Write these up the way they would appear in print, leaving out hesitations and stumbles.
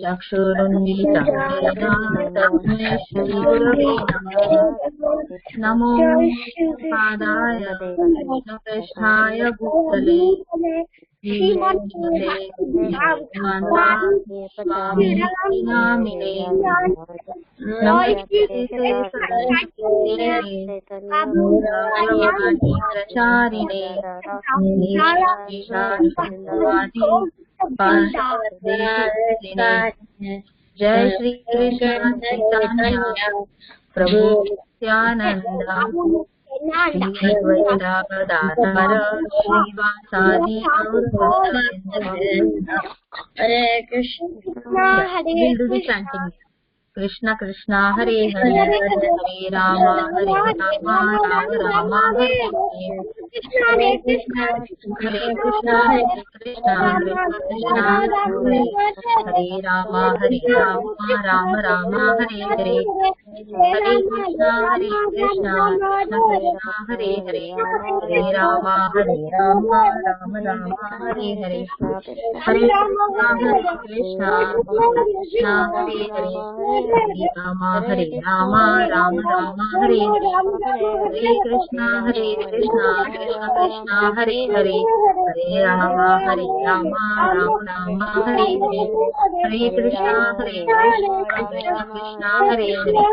चक्षुरुन्मिलितं येन तस्मै श्रीगुरवे नमः। नमो पादाय कृष्णपृष्ठाय भूतले श्रीमते नामिने नमस्ते प्रचारिणे जय श्री कृष्ण चैतन्य प्रभु नित्यानंद श्री अद्वैत गदाधर श्रीवासादि हरे कृष्ण हरे कृष्ण कृष्ण कृष्ण हरे हरे हरे राम राम राम हरे हरे कृष्ण हरे कृष्ण कृष्ण कृष्ण हरे Ram Ram Ram Hare Hare Hare Krishna Krishna Krishna Hare Hare Hare Ram Ram Ram Hare Hare Hare Krishna Krishna Hare Hare Hare Ram Ram Ram Hare Hare Hare Krishna Krishna Krishna Hare Hare Hare Ram Ram Ram Hare Hare Hare Krishna Krishna Hare Hare Hare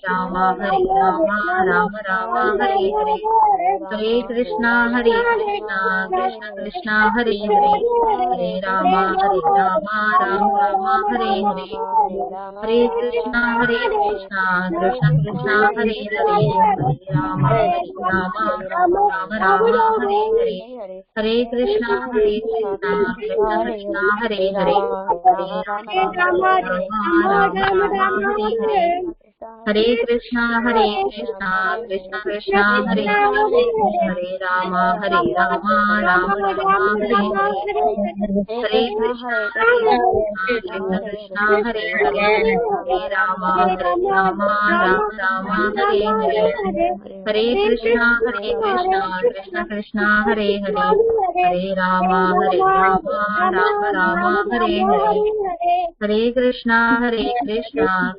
Ram Ram Ram Hare Hare Hare Krishna Krishna Hare Hare Hare Ram Ram Ram Hare Hare Hare Krishna Krishna Krishna Hare Hare Hare Ram Ram Ram Hare Hare Hare Krishna Krishna Krishna Hare Hare Hare Ram Ram Hare Hare Hare Krishna Krishna Krishna Hare Hare Hare Ram Ram Ram Hare Hare Hare Krishna Krishna Hare Hare Hare Ram Ram Ram Hare Hare Hare Krishna Krishna Krishna Hare Hare Hare Ram Ram Ram Hare Hare Hare Krishna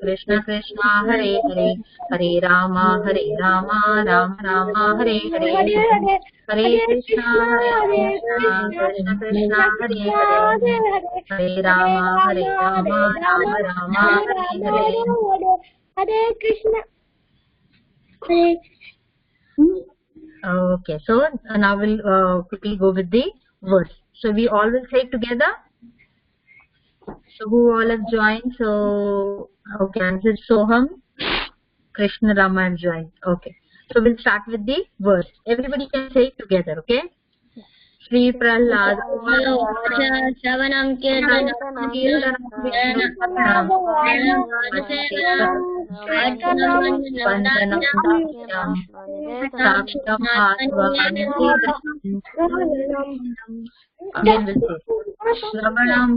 Krishna Krishna Hare Hare Hare Ram Ram Ram Hare Hare Hare Krishna Krishna Krishna Hare Hare Hare Ram Ram Ram Hare Hare Hare Krishna Okay, so now we'll quickly go with the verse. So we all will say together. So who all have joined? So okay, answer Soham, Krishna Rama have joined. Okay, so we'll start with the verse. Everybody can say it together. Okay. Shri Prahlad श्रवणं श्रवणं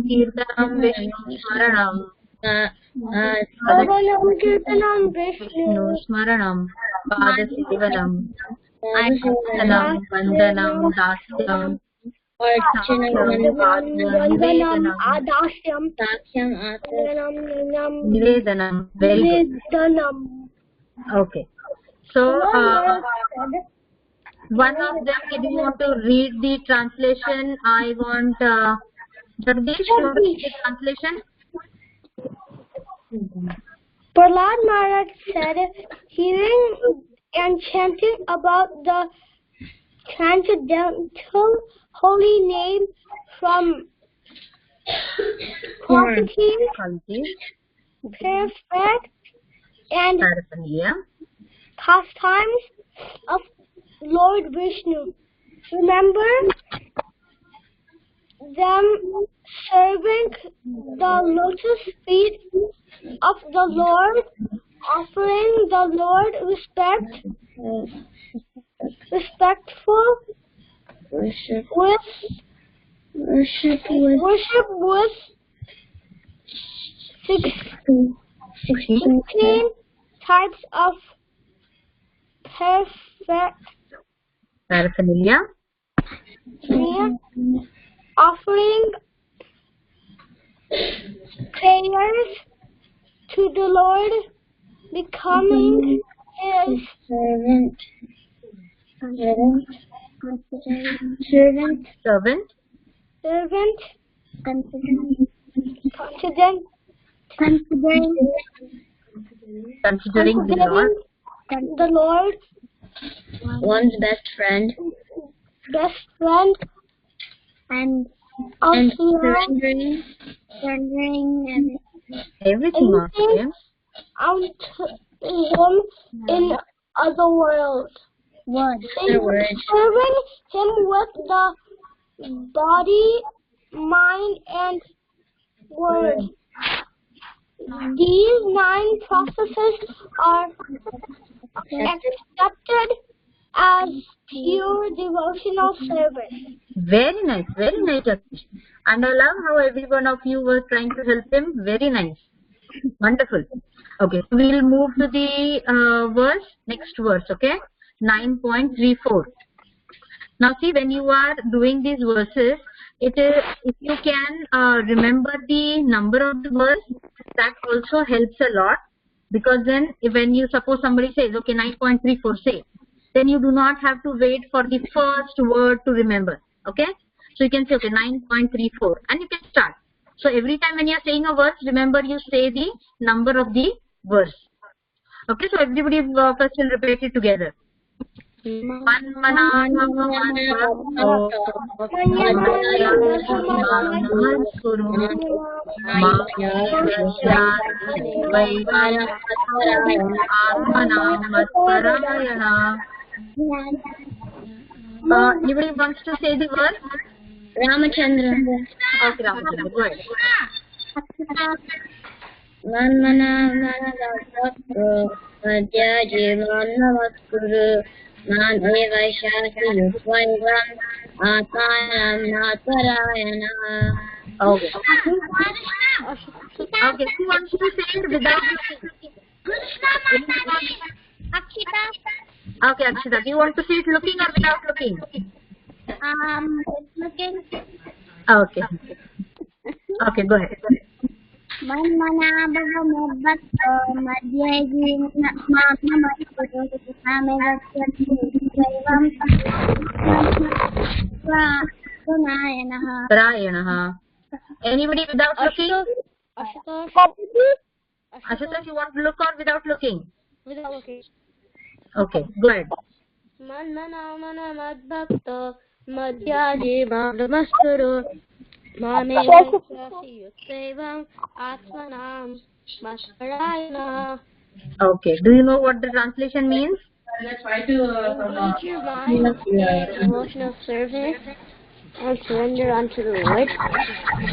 कीर्तनं विष्णु स्मरणं विष्णु स्मरणं पादसेवनं वन्दनं दास्यं निवेदनं. Very good. Okay, so one of them, if you want to read the translation, I want Jagdish to read the translation. Prahlad Maharaj said, hearing and chanting about the transcendental holy name from qualities, perfect, and pastimes of Lord Vishnu. Remember them serving the lotus feet of the Lord, offering the Lord respectful worship with 16 types of paraphernalia, offering prayers to the Lord, becoming His servant, considering the Lord, one's best friend, and surrendering everything on Him. unto Him in other words. Serving Him with the body, mind, and word. These 9 processes are accepted as pure devotional service. Very nice, Akish. And I love how every one of you were trying to help him. Very nice. Wonderful. Okay, so we'll move to the next verse, okay? 9.34. Now see, when you are doing these verses, if you can remember the number of the verse, that also helps a lot, because then when you suppose somebody says, okay, 9.34 say, then you do not have to wait for the first word to remember, okay? So you can say, okay, 9.34 and you can start. So every time when you are saying a verse, remember you say the number of the verse. Okay, so everybody first will repeat it together. Anybody wants to say the word? Ramachandra. Okay, Ramachandra, go ahead. Okay. Okay, who wants to say it without looking? Okay, Akshita, do you want to say it looking or without looking? Looking. Okay. Okay, go ahead. Anybody without looking? Ashutosh, you want to look or without looking? Without looking. Okay, go ahead. Okay, do you know what the translation means? Engage your mind in devotional service and surrender unto the Lord.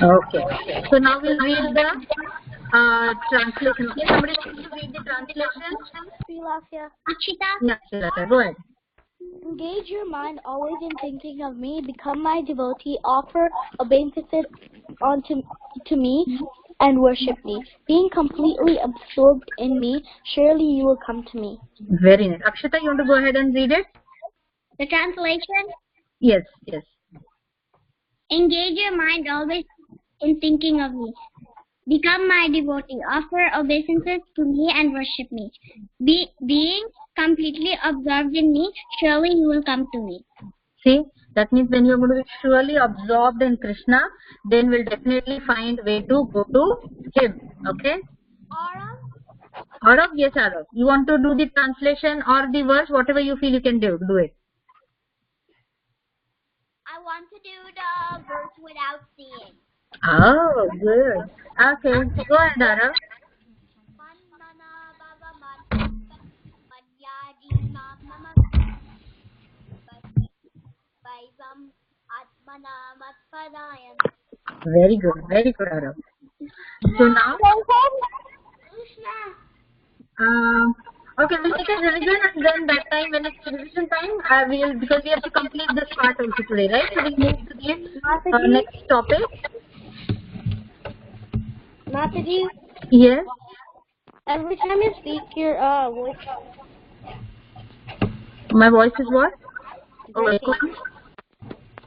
Okay, so now we'll read the translation. Okay, somebody wants to read the translation? Yeah, go ahead. Engage your mind always in thinking of me. Become my devotee. Offer obeisances to me and worship me. Being completely absorbed in me, surely you will come to me. Very nice. Akshita, you want to go ahead and read it? The translation? Yes. Engage your mind always in thinking of me. Become my devotee. Offer obeisances to me and worship me. Being completely absorbed in me, surely you will come to me. See, that means when you're going to be surely absorbed in Krishna, then we'll definitely find way to go to him. Okay? Arav? Yes, Arav. You want to do the translation or the verse, whatever you feel you can do it. I want to do the verse without seeing. Oh, good. Okay, go ahead, Arav. Very good, Arav. So now, okay, we'll take a revision, and then that time when it's revision time, because we have to complete this part also today, right? So we'll move to the next topic. Mataji, Yes. every time you speak, your voice My voice is what? breaking. Oh,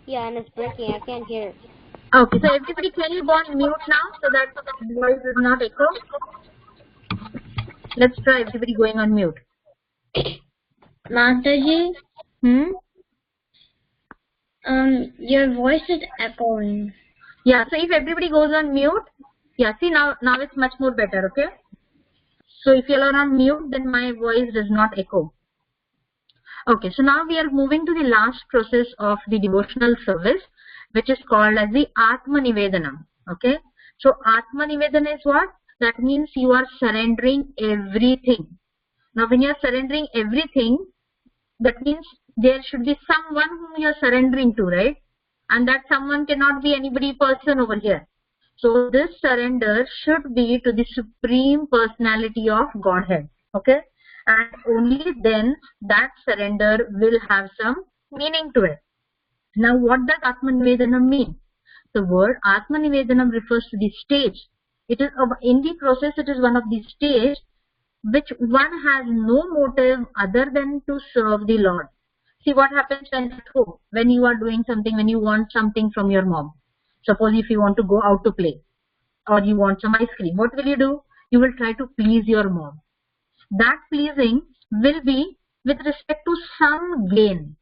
Yeah, and it's breaking. I can't hear it. Okay, so everybody, can you go on mute now so that the voice does not echo? Let's try everybody going on mute. Mataji, your voice is echoing. Yeah, so if everybody goes on mute, yeah, see now it's much more better, okay? So if you are on mute, then my voice does not echo. Okay, so now we are moving to the last process of the devotional service, which is called as the Atma Nivedanam. Okay, so Atma Nivedana is what? That means you are surrendering everything. Now, when you are surrendering everything, that means there should be someone whom you are surrendering to, right? And that someone cannot be anybody person over here. So this surrender should be to the Supreme Personality of Godhead. Okay, and only then that surrender will have some meaning to it. Now, what does Atma Nivedanam mean? The word Atma Nivedanam refers to the stage. It is in the process. It is one of the stage which one has no motive other than to serve the Lord. See what happens when at home, when you are doing something, when you want something from your mom. Suppose if you want to go out to play or you want some ice cream, what will you do? You will try to please your mom. That pleasing will be with respect to some gain.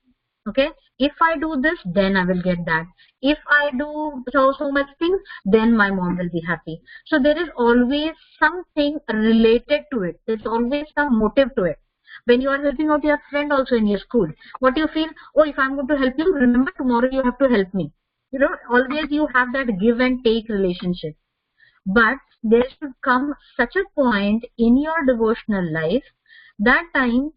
Okay, if I do this, then I will get that. If I do so much things, then my mom will be happy. So there is always something related to it. There's always some motive to it. When you are helping out your friend also in your school, what do you feel? Oh, if I'm going to help you, remember tomorrow you have to help me. You know, always you have that give and take relationship. But there should come such a point in your devotional life, that time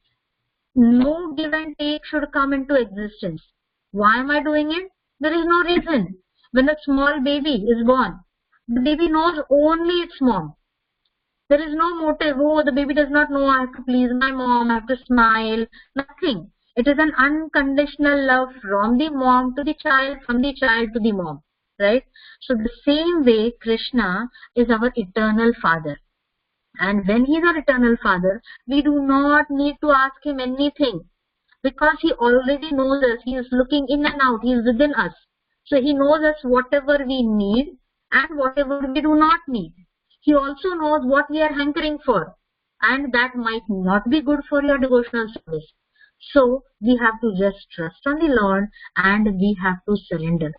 no give and take should come into existence. Why am I doing it? There is no reason. When a small baby is born, the baby knows only its mom. There is no motive. Oh, the baby does not know I have to please my mom, I have to smile. Nothing. It is an unconditional love from the mom to the child, from the child to the mom. Right? So the same way Krishna is our eternal father. And when he is our eternal father, we do not need to ask him anything, because he already knows us. He is looking in and out. He is within us. So he knows us whatever we need and whatever we do not need. He also knows what we are hankering for, and that might not be good for your devotional service. So we have to just trust on the Lord and we have to surrender.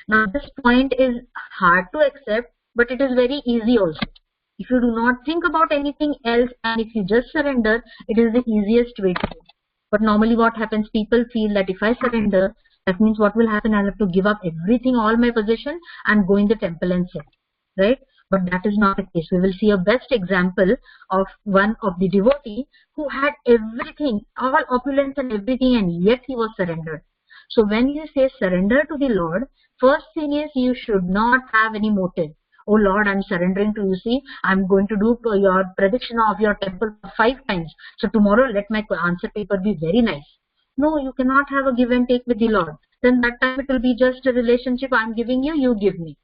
Now this point is hard to accept, but it is very easy also. If you do not think about anything else and if you just surrender, it is the easiest way to do. But normally what happens, people feel that if I surrender, that means what will happen? I'll have to give up everything, all my possession, and go in the temple and sit. Right? But that is not the case. We will see a best example of one of the devotee who had everything, all opulence and everything, and yet he was surrendered. So when you say surrender to the Lord, first thing is you should not have any motive. Oh Lord, I'm surrendering to you. See, I'm going to do your pradakshina of your temple 5 times. So tomorrow let my answer paper be very nice. No, you cannot have a give and take with the Lord. Then that time it will be just a relationship. I'm giving you, you give me.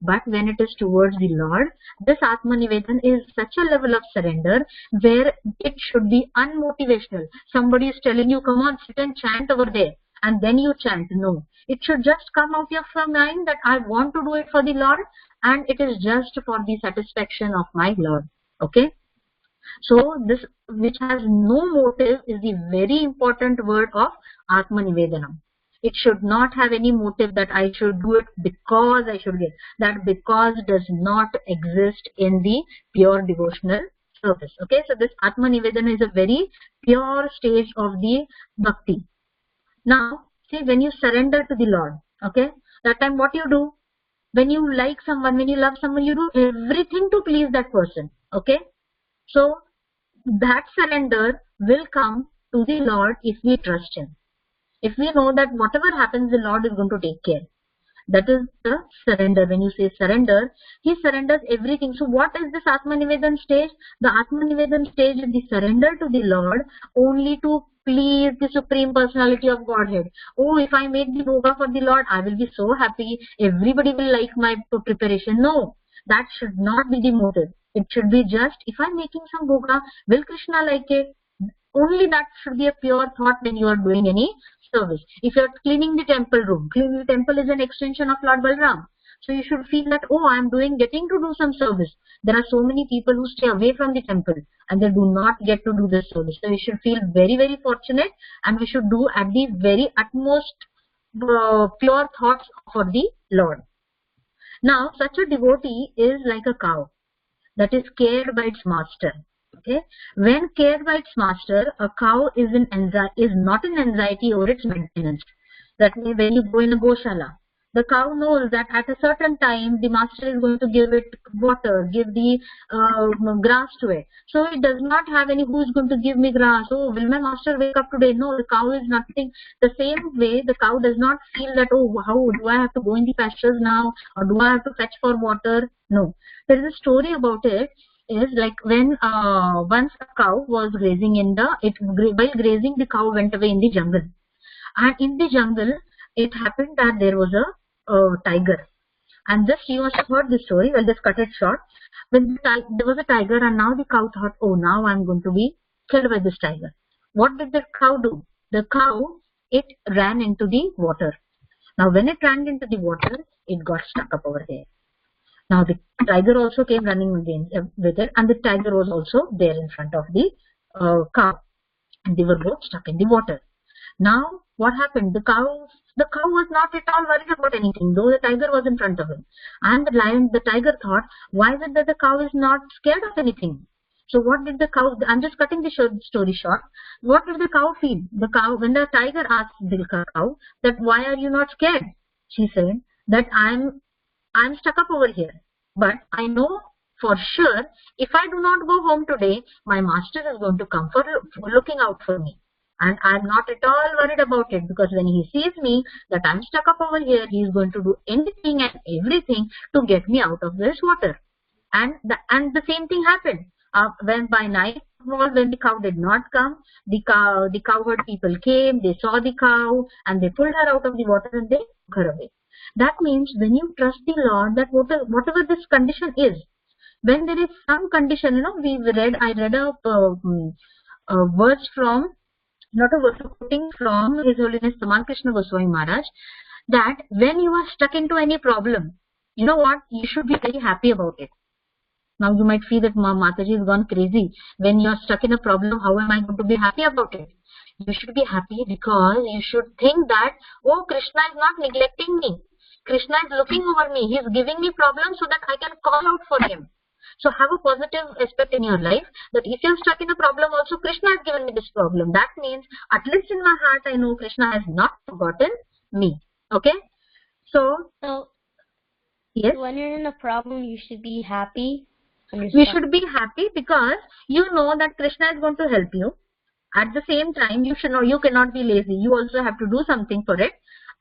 But when it is towards the Lord, this Atma Nivedan is such a level of surrender where it should be unmotivational. Somebody is telling you, come on, sit and chant over there. And then you chant. No, it should just come out of your mind that I want to do it for the Lord, and it is just for the satisfaction of my Lord. Okay. So this, which has no motive, is the very important word of Atma Nivedanam. It should not have any motive that I should do it because I should get. That because does not exist in the pure devotional service. Okay. So this Atma Nivedana is a very pure stage of the bhakti. Now, see, when you surrender to the Lord, okay, that time what you do? When you like someone, when you love someone, you do everything to please that person, okay? So, that surrender will come to the Lord if we trust Him. If we know that whatever happens, the Lord is going to take care. That is the surrender. When you say surrender, He surrenders everything. So what is this Atma Nivedan stage? The Atma Nivedan stage is the surrender to the Lord only to please the Supreme Personality of Godhead. Oh, if I make the bhoga for the Lord, I will be so happy. Everybody will like my preparation. No, that should not be the motive. It should be just, if I'm making some bhoga, will Krishna like it? Only that should be a pure thought when you are doing any service. If you are cleaning the temple room, cleaning the temple is an extension of Lord Balram. So you should feel that, oh, I am getting to do some service. There are so many people who stay away from the temple and they do not get to do this service. So we should feel very, very fortunate, and we should do at the very utmost pure thoughts for the Lord. Now, such a devotee is like a cow that is cared by its master. Okay, when cared by its master, a cow is not in anxiety over its maintenance. That means when you go in a goshala, the cow knows that at a certain time the master is going to give it water, give the grass to it. So it does not have any who is going to give me grass. Oh, will my master wake up today? No, the cow is nothing. The same way, the cow does not feel that, oh, how do I have to go in the pastures now, or do I have to fetch for water? No. There is a story about it. Is like when once a cow was grazing while grazing, the cow went away in the jungle, and in the jungle it happened that there was a tiger. And just you must have heard this story. Well, just cut it short. When there was a tiger, and now the cow thought, oh, now I'm going to be killed by this tiger. What did the cow do? The cow, it ran into the water. Now when it ran into the water, it got stuck up over there. Now the tiger also came running again with it, and the tiger was also there in front of the cow, and they were both stuck in the water. Now what happened? The cow was not at all worried about anything, though the tiger was in front of him. And the tiger thought, why is it that the cow is not scared of anything? So what did the cow? I'm just cutting the story short. What did the cow feel? The cow, when the tiger asked the cow that why are you not scared, she said that I'm stuck up over here, but I know for sure if I do not go home today, my master is going to come for looking out for me, and I'm not at all worried about it, because when he sees me that I'm stuck up over here, he is going to do anything and everything to get me out of this water. And the same thing happened. When by nightfall, when the cow did not come, the cowherd people came, they saw the cow, and they pulled her out of the water and they took her away. That means when you trust the Lord, that whatever this condition is, when there is some condition, I read a verse from, not a verse, quoting from His Holiness Tamal Krishna Goswami Maharaj, that when you are stuck into any problem, you know what, you should be very happy about it. Now you might feel that Mataji has gone crazy. When you are stuck in a problem, how am I going to be happy about it? You should be happy because you should think that, oh, Krishna is not neglecting me. Krishna is looking over me. He is giving me problems so that I can call out for him. So have a positive aspect in your life, that if you are stuck in a problem also, Krishna has given me this problem. That means at least in my heart I know Krishna has not forgotten me. Okay? So yes, when you're in a problem, you should be happy. We should be happy because you know that Krishna is going to help you. At the same time, you cannot be lazy. You also have to do something for it,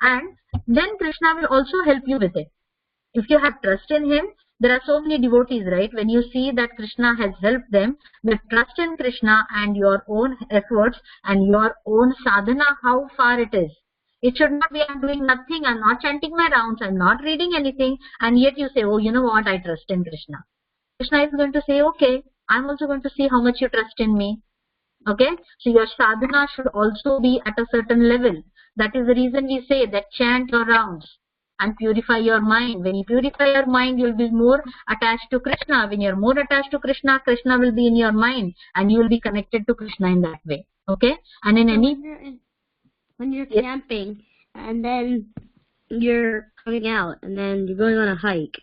and then Krishna will also help you with it. If you have trust in him, there are so many devotees, right? When you see that Krishna has helped them, with trust in Krishna and your own efforts and your own sadhana, how far it is. It should not be, I'm doing nothing, I'm not chanting my rounds, I'm not reading anything, and yet you say, oh, you know what, I trust in Krishna. Krishna is going to say, okay, I'm also going to see how much you trust in me. Okay, so your sadhana should also be at a certain level. That is the reason we say that chant your rounds and purify your mind. When you purify your mind, you will be more attached to Krishna. When you are more attached to Krishna, Krishna will be in your mind and you will be connected to Krishna in that way. Okay, and in when you're camping and then you're coming out and then you're going on a hike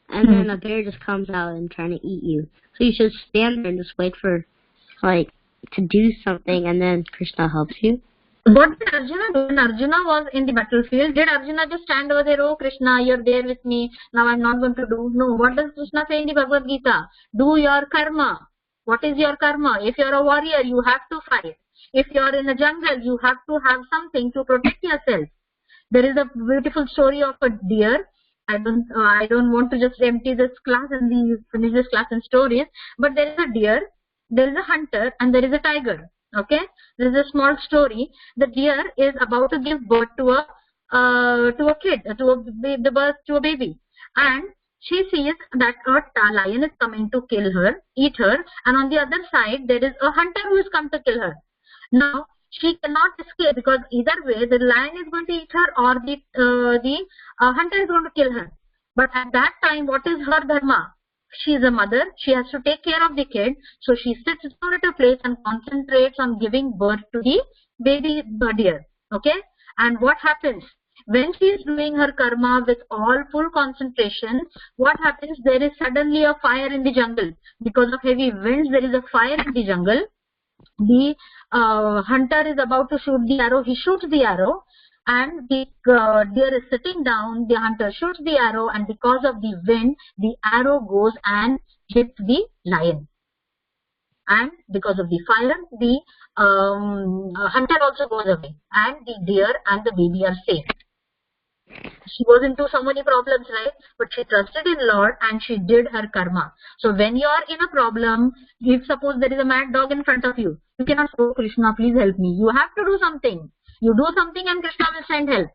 and then a bear just comes out and trying to eat you. So you should stand there and just wait for to do something, and then Krishna helps you. What did Arjuna do? When Arjuna was in the battlefield, did Arjuna just stand over there, oh Krishna, you're there with me, now I'm not going to do? No. What does Krishna say in the Bhagavad Gita? Do your karma. What is your karma? If you're a warrior, you have to fight. If you're in a jungle, you have to have something to protect yourself. There is a beautiful story of a deer. I don't want to just empty this class and finish this class in stories, but there is a deer, there is a hunter, and there is a tiger. Okay, there is a small story. The deer is about to give birth to a kid, to a baby, and she sees that a lion is coming to kill her, eat her, and on the other side there is a hunter who is come to kill her. Now she cannot escape because either way the lion is going to eat her or the hunter is going to kill her. But at that time, what is her dharma? She is a mother. She has to take care of the kid. So she sits down at a place and concentrates on giving birth to the baby deer. Okay? And what happens? When she is doing her karma with all full concentration, what happens? There is suddenly a fire in the jungle. Because of heavy winds, there is a fire in the jungle. The hunter is about to shoot the arrow. He shoots the arrow, and the deer is sitting down. The hunter shoots the arrow, and because of the wind, the arrow goes and hits the lion. And because of the fire, the hunter also goes away, and the deer and the baby are safe. She was into so many problems, right? But she trusted in Lord and she did her karma. So when you are in a problem, if suppose there is a mad dog in front of you, you cannot say, oh Krishna, please help me. You have to do something. You do something and Krishna will send help.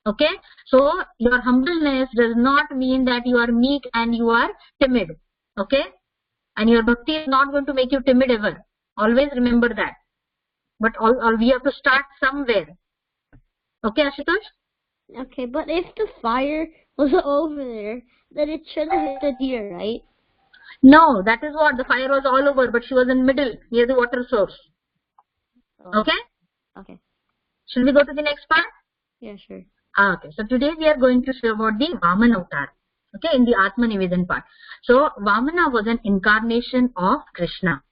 Okay? So your humbleness does not mean that you are meek and you are timid. Okay? And your bhakti is not going to make you timid ever. Always remember that. But we have to start somewhere. Okay, Ashutosh? Okay, but if the fire was over there, then it should have hit the deer, right? No, that is what. The fire was all over, but she was in middle, near the water source. Okay? Okay. Should we go to the next part? Yeah, sure. Okay, so today we are going to show about the Vamana avatar. Okay, in the Atma Nivedan part. So, Vamana was an incarnation of Krishna,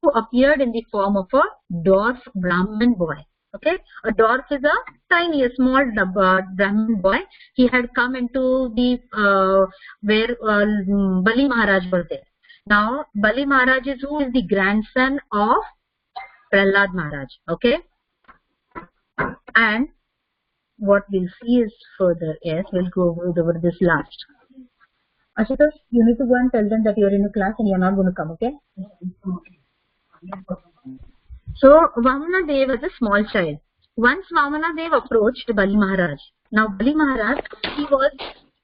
who appeared in the form of a dwarf Brahmin boy. Okay, a dwarf is a tiny, a small Brahmin boy. He had come into the where Bali Maharaj was there. Now, Bali Maharaj is who is the grandson of Prahlad Maharaj. Okay, and what we'll see is further. Yes, we'll go over this last. Ashutosh, you need to go and tell them that you are in a class and you are not going to come. Okay. So, Vamana Dev was a small child. Once Vamana Dev approached Bali Maharaj. Now, Bali Maharaj,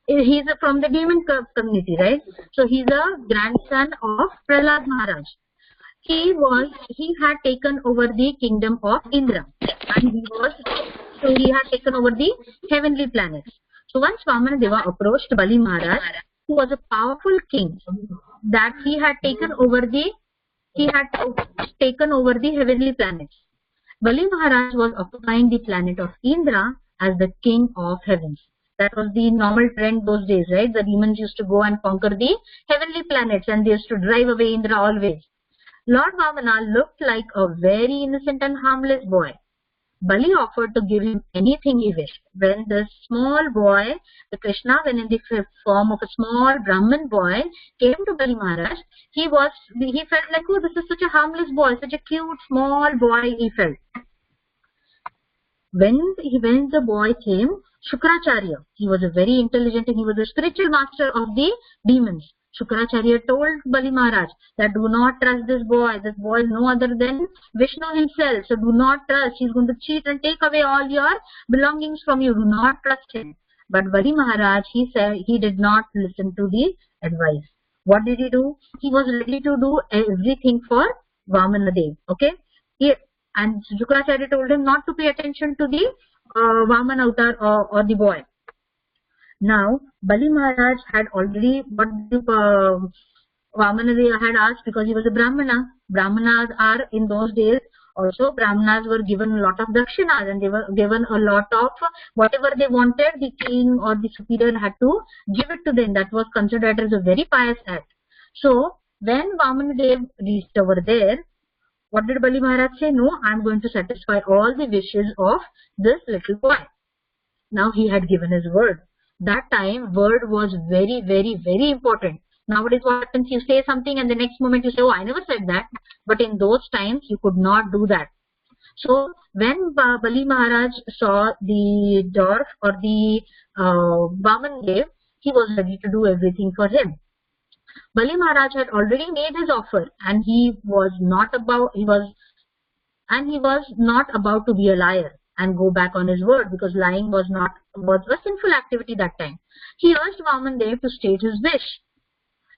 he's from the demon community, right? So, he's a grandson of Prahlad Maharaj. He had taken over the kingdom of Indra. And he had taken over the heavenly planets. So, once Vamana Deva approached Bali Maharaj, who was a powerful king, that he had taken over the heavenly planets. Bali Maharaj was occupying the planet of Indra as the king of heavens. That was the normal trend those days, right? The demons used to go and conquer the heavenly planets and they used to drive away Indra always. Lord Vamana looked like a very innocent and harmless boy. Bali offered to give him anything he wished. When the small boy, the Krishna, when in the form of a small Brahmin boy, came to Bali Maharaj, he felt like, oh, this is such a harmless boy, such a cute small boy he felt. When the boy came, Shukracharya, he was a very intelligent and he was a spiritual master of the demons. Shukracharya told Bali Maharaj that do not trust this boy. This boy is no other than Vishnu himself. So do not trust. He's going to cheat and take away all your belongings from you. Do not trust him. But Bali Maharaj, he said he did not listen to the advice. What did he do? He was ready to do everything for Vamana Dev. Okay? And Shukracharya told him not to pay attention to the Vamana avatar or the boy. Now, Bali Maharaj had already what Vamana Deva had asked, because he was a Brahmana. Brahmanas are in those days also, Brahmanas were given a lot of dakshinas and they were given a lot of whatever they wanted, the king or the superior had to give it to them. That was considered as a very pious act. So, when Vamana Deva reached over there, what did Bali Maharaj say? No, I am going to satisfy all the wishes of this little boy. Now, he had given his word. That time, word was very, very, very important. Nowadays, what happens? You say something and the next moment you say, oh, I never said that. But in those times, you could not do that. So, when Bali Maharaj saw the dwarf or the Vaman Dev, he was ready to do everything for him. Bali Maharaj had already made his offer and he was not about to be a liar and go back on his word, because lying was a sinful activity that time. He urged Vaman Dev to state his wish.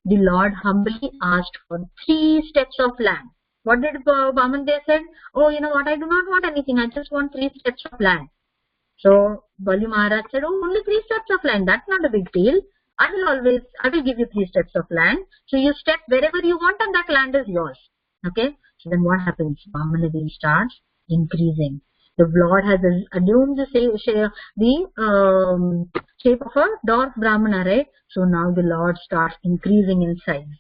The Lord humbly asked for 3 steps of land. What did Vaman Dev said? Oh, you know what? I do not want anything. I just want 3 steps of land. So Bali Maharaj said, oh, only 3 steps of land. That's not a big deal. I will give you 3 steps of land. So you step wherever you want and that land is yours. Okay. So then what happens? Vamanadev starts increasing. The Lord has assumed the shape of a dwarf Brahmana, right? So now the Lord starts increasing in size.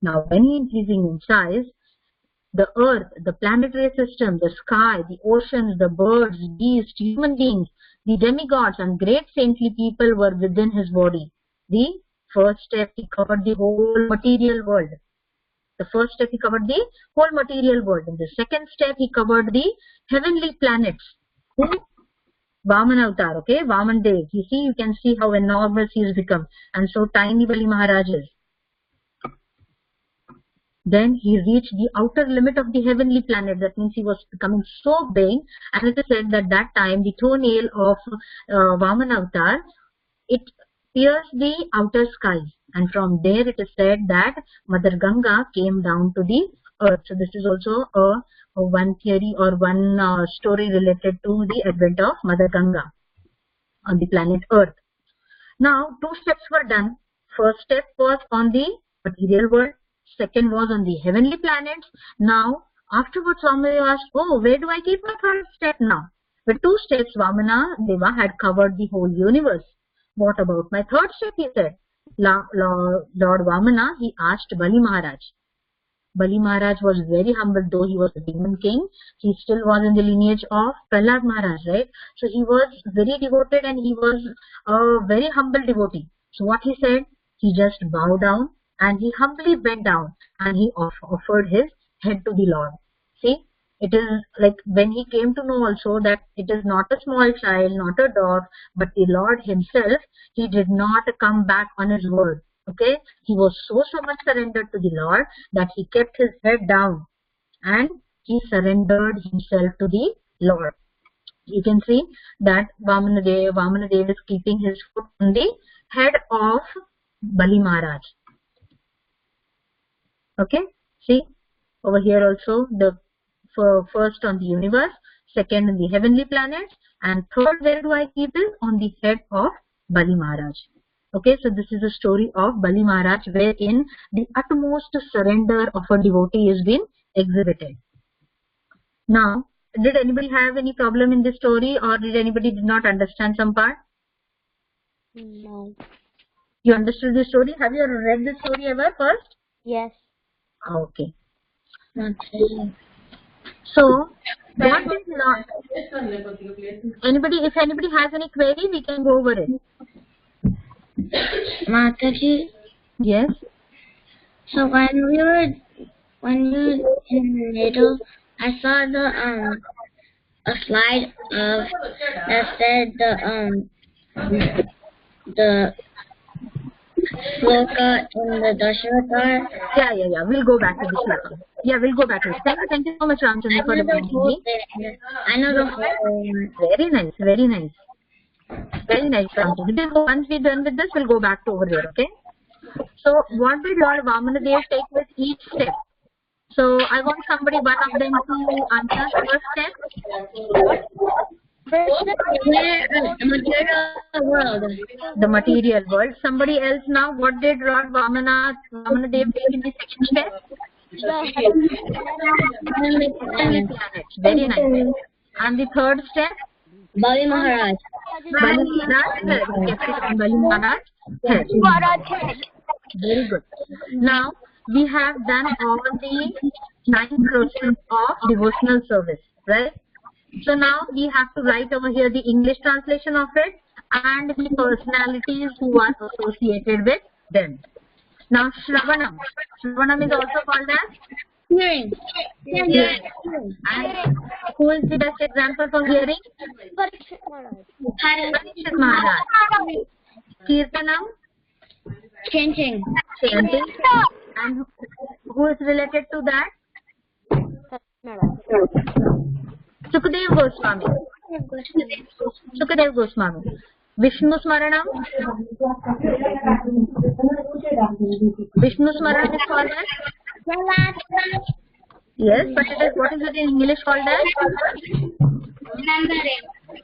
Now when he increasing in size, the earth, the planetary system, the sky, the oceans, the birds, beasts, human beings, the demigods and great saintly people were within his body. The first step, he covered the whole material world. The first step, he covered the whole material world. In the second step, he covered the heavenly planets. Vamana avatar, okay? Vaman Dev. You can see how enormous he has become. And so tiny Bali Maharaj is. Then he reached the outer limit of the heavenly planet. That means he was becoming so big. And it is said that that time the toenail of Vamana avatar, it pierced the outer sky. And from there it is said that Mother Ganga came down to the earth. So this is also a one theory or one story related to the advent of Mother Ganga on the planet Earth. Now 2 steps were done. First step was on the material world. Second was on the heavenly planets. Now afterwards Vamana asked, oh, where do I keep my third step now? With 2 steps Vamana Deva had covered the whole universe. What about my third step, he said. Lord Vamana, he asked Bali Maharaj. Bali Maharaj was very humble, though he was a demon king. He still was in the lineage of Prahlad Maharaj, right? So he was very devoted and he was a very humble devotee. So what he said, he just bowed down and he humbly bent down and he offered his head to the Lord. See, it is like when he came to know also that it is not a small child, not a dog, but the Lord himself, he did not come back on his word. Okay, he was so much surrendered to the Lord that he kept his head down and he surrendered himself to the Lord. You can see that Vamana Dev is keeping his foot on the head of Bali Maharaj. Okay, see over here also the first on the universe, second on the heavenly planets, and third where do I keep it? On the head of Bali Maharaj. Okay, so this is the story of Bali Maharaj wherein the utmost surrender of a devotee is being exhibited. Now, did anybody have any problem in this story or did anybody did not understand some part? No. You understood the story? Have you read the story ever first? Yes. Okay. Okay. So, what is not? If anybody has any query, we can go over it. Mataji. Yes. So when we were in the middle, I saw a slide of that said the sloka in the Dashavatar. Yeah. We'll go back to the sloka. Yeah, we'll go back to it. Thank you so much, Ramchandra, for reminding me. I know the whole. Very nice, Ramchandra. Once we're done with this, we'll go back to over there, okay? So, what did Lord Vamana Dev take with each step? So, I want one of them to answer first step. The material world. The material world. Somebody else now, what did Lord Vamana Dev take in the second step? Heavenly planets. Very nice. And the third step? Bali Maharaj. Bali Maharaj. Very good. Now, we have done all the 9 processes of devotional service, right? So now we have to write over here the English translation of it and the personalities who are associated with them. Now, Shravanam. Shravanam is also called as Hearing. hearing. And who is the best example for hearing? Parikshit Maharaj. Kirtanam? Chanting. Chanting. And who is related to that? Sukadev Goswami. Vishnu Smaranam. Vishnu Smaranam is called as? Yes, but what is it in English called as?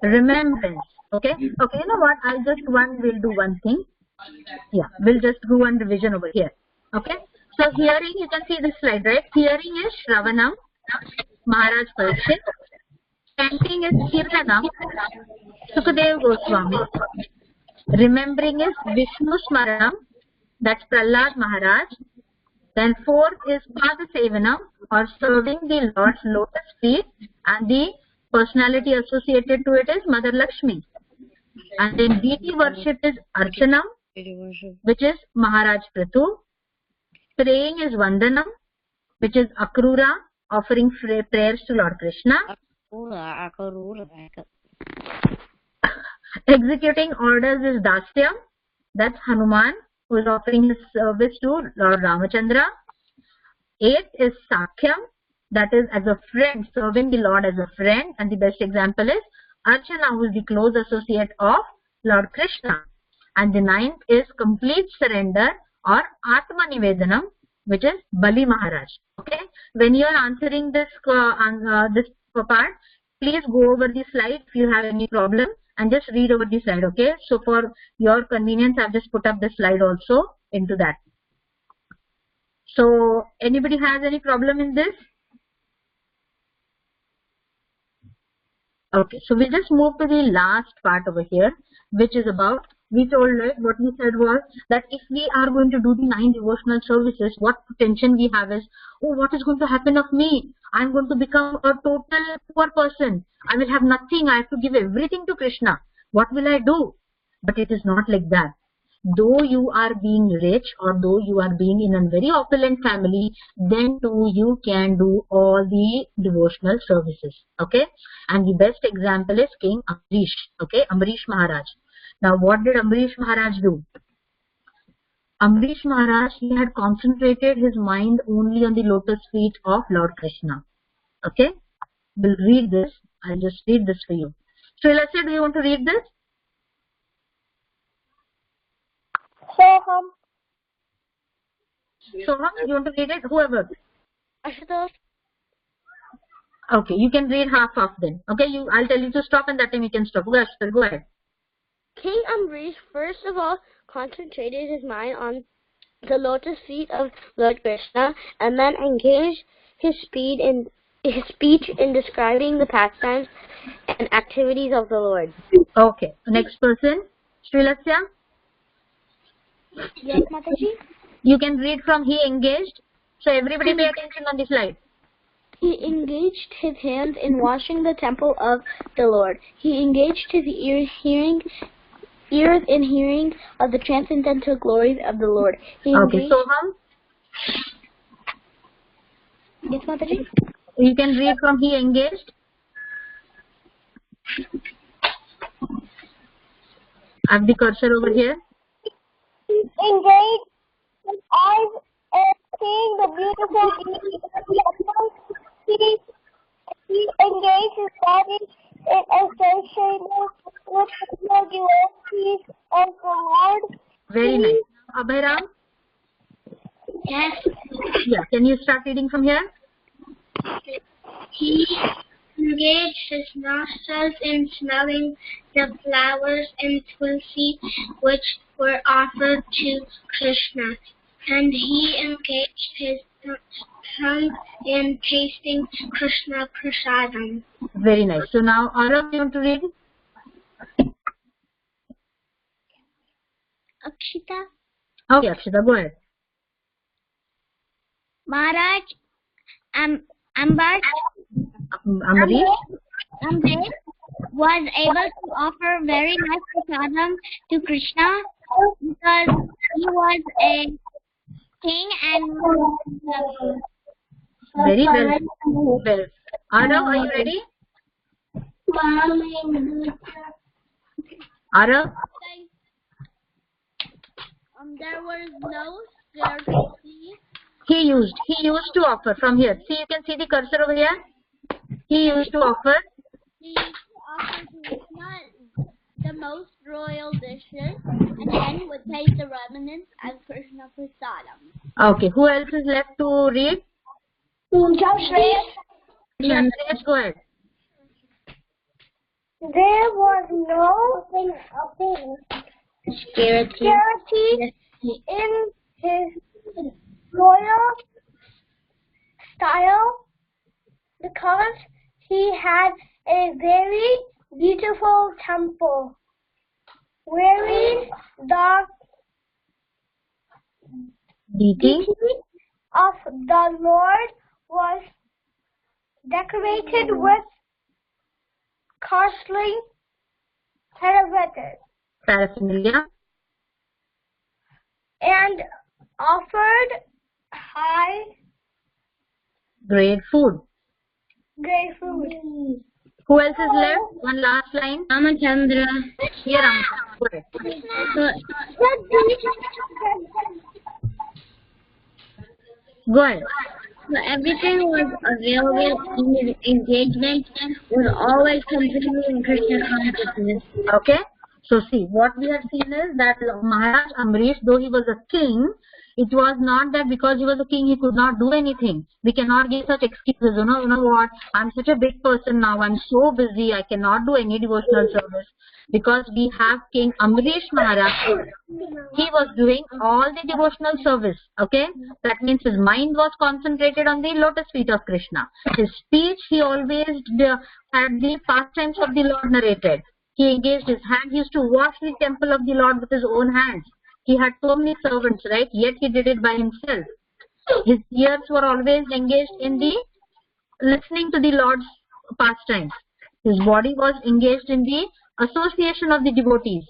Remembrance. Okay, you know what? We'll do one thing. Yeah, we'll just do one revision over here. Okay. So hearing, you can see this slide, right? Hearing is Shravanam, Maharaj Parikshit. Chanting is Kirtanam, Sukadev Goswami. Remembering is Vishnu Smaranam, that's Prahlad Maharaj. Then fourth is Padasevanam, or serving the Lord's lotus feet, and the personality associated to it is Mother Lakshmi. And then deity worship is Archanam, which is Maharaj Prithu. Praying is Vandanam, which is Akrura, offering prayers to Lord Krishna. Executing orders is Dasyam, that's Hanuman, who is offering his service to Lord Ramachandra. Eighth is Sakhyam, that is as a friend, serving the Lord as a friend, and the best example is Archana, who is the close associate of Lord Krishna. And the ninth is complete surrender or Atma Nivedanam, which is Bali Maharaj. Okay, when you are answering this this part, please go over the slide if you have any problem and just read over the slide. Okay, so for your convenience, I've just put up the slide also into that. So anybody has any problem in this? Okay, so we'll just move to the last part over here, which is about, we told, right, what we said was that if we are going to do the 9 devotional services, what tension we have is, oh, what is going to happen of me? I'm going to become a total poor person. I will have nothing. I have to give everything to Krishna. What will I do? But it is not like that. Though you are being rich, or though you are being in a very opulent family, then too you can do all the devotional services. Okay, and the best example is King Amrish. Okay, Amrish Maharaj. Now what did Amrish Maharaj do? Amrish Maharaj, he had concentrated his mind only on the lotus feet of Lord Krishna. Okay, we'll read this. I'll just read this for you. So let's say, do you want to read this? Soham, you want to read it? Whoever. Ashutosh. Okay, you can read half of them. Okay, I'll tell you to stop, and that time you can stop. Go ahead. King Amrish first of all concentrated his mind on the lotus feet of Lord Krishna, and then engaged his speech in describing the pastimes and activities of the Lord. Okay, next person, Srilasya. Yes, Mataji? You can read from he engaged. So everybody pay attention on the slide. He engaged his hands in washing the temple of the Lord. He engaged his ears in hearing of the transcendental glories of the Lord. Okay, Soham. Yes, Mataji? You can read from he engaged. I have the cursor over here. Engaged his eyes and seeing the beautiful beauty of the temple. He engaged his body in association with the devotees of the Lord. Very nice. Abhiram? Yes. Yeah, can you start reading from here? He engaged his nostrils in smelling the flowers and tulsi which were offered to Krishna, and he engaged his tongue in tasting Krishna prasadam. Very nice. So now, Arav, you want to read? Akshita. Okay, Akshita, go ahead. Maharaj Amrish was able to offer very nice prasadam to Krishna because he was a king and very well. Arav, are you ready? Arav? There was no scarcity. He used to offer from here. See, you can see the cursor over here. He used to offer. He used to offer to Krishna the most royal dishes, and then would taste the remnants as Krishna prasadam. Okay, who else is left to read? Let's go ahead. There was no thing Security in his royal style because he had a very beautiful temple wherein the deity of the Lord was decorated with costly paraphernalia and offered high grade food. Who else is left? One last line. Ramachandra. Here, Ramachandra. Go ahead. So everything was available in his engagement, was always completely in Krishna consciousness. Okay. So see, what we have seen is that Maharaj Amrish, though he was a king, it was not that because he was a king he could not do anything. We cannot give such excuses. You know what? I'm such a big person now. I'm so busy. I cannot do any devotional service. Because we have King Amrish Maharaj. He was doing all the devotional service. Okay? That means his mind was concentrated on the lotus feet of Krishna. His speech, he always had the pastimes of the Lord narrated. He engaged his hand. He used to wash the temple of the Lord with his own hands. He had so many servants, right? Yet he did it by himself. His ears were always engaged in the listening to the Lord's pastimes. His body was engaged in the association of the devotees.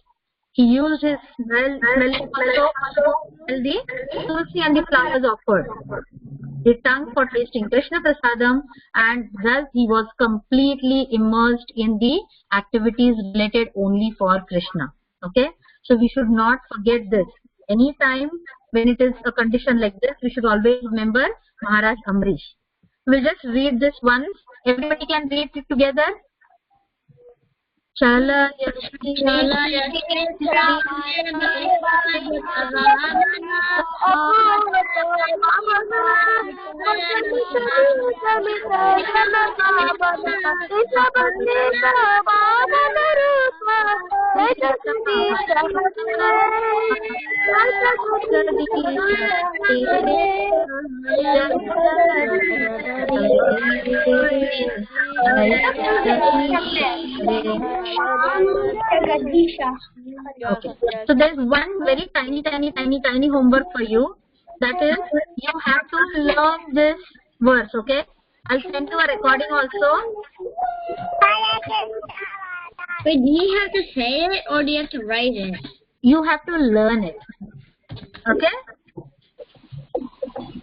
He used his smelling also to smell the tulsi and the flowers offered. The tongue for tasting Krishna Prasadam, and thus he was completely immersed in the activities related only for Krishna. Okay? So we should not forget this. Anytime when it is a condition like this, we should always remember Maharaj Amrish. We'll just read this once. Everybody can read it together. Chala Okay. So there's one very tiny homework for you. That is, you have to learn this verse. Okay. I'll send you a recording also. Wait, do you have to say it or do you have to write it? You have to learn it. Okay.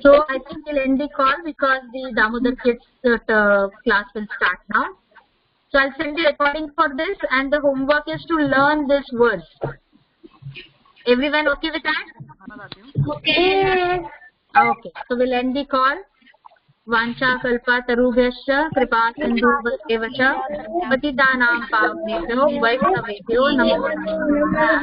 So I think we'll end the call because the Damodar kids class will start now. So I'll send the recording for this, and the homework is to learn this verse. Everyone okay with that? Okay. Okay. So we'll end the call. Vancha kalpa tarubhyascha kripa sindhu cha patitanam pavnebhyo vaishnavebhyo namo namaः.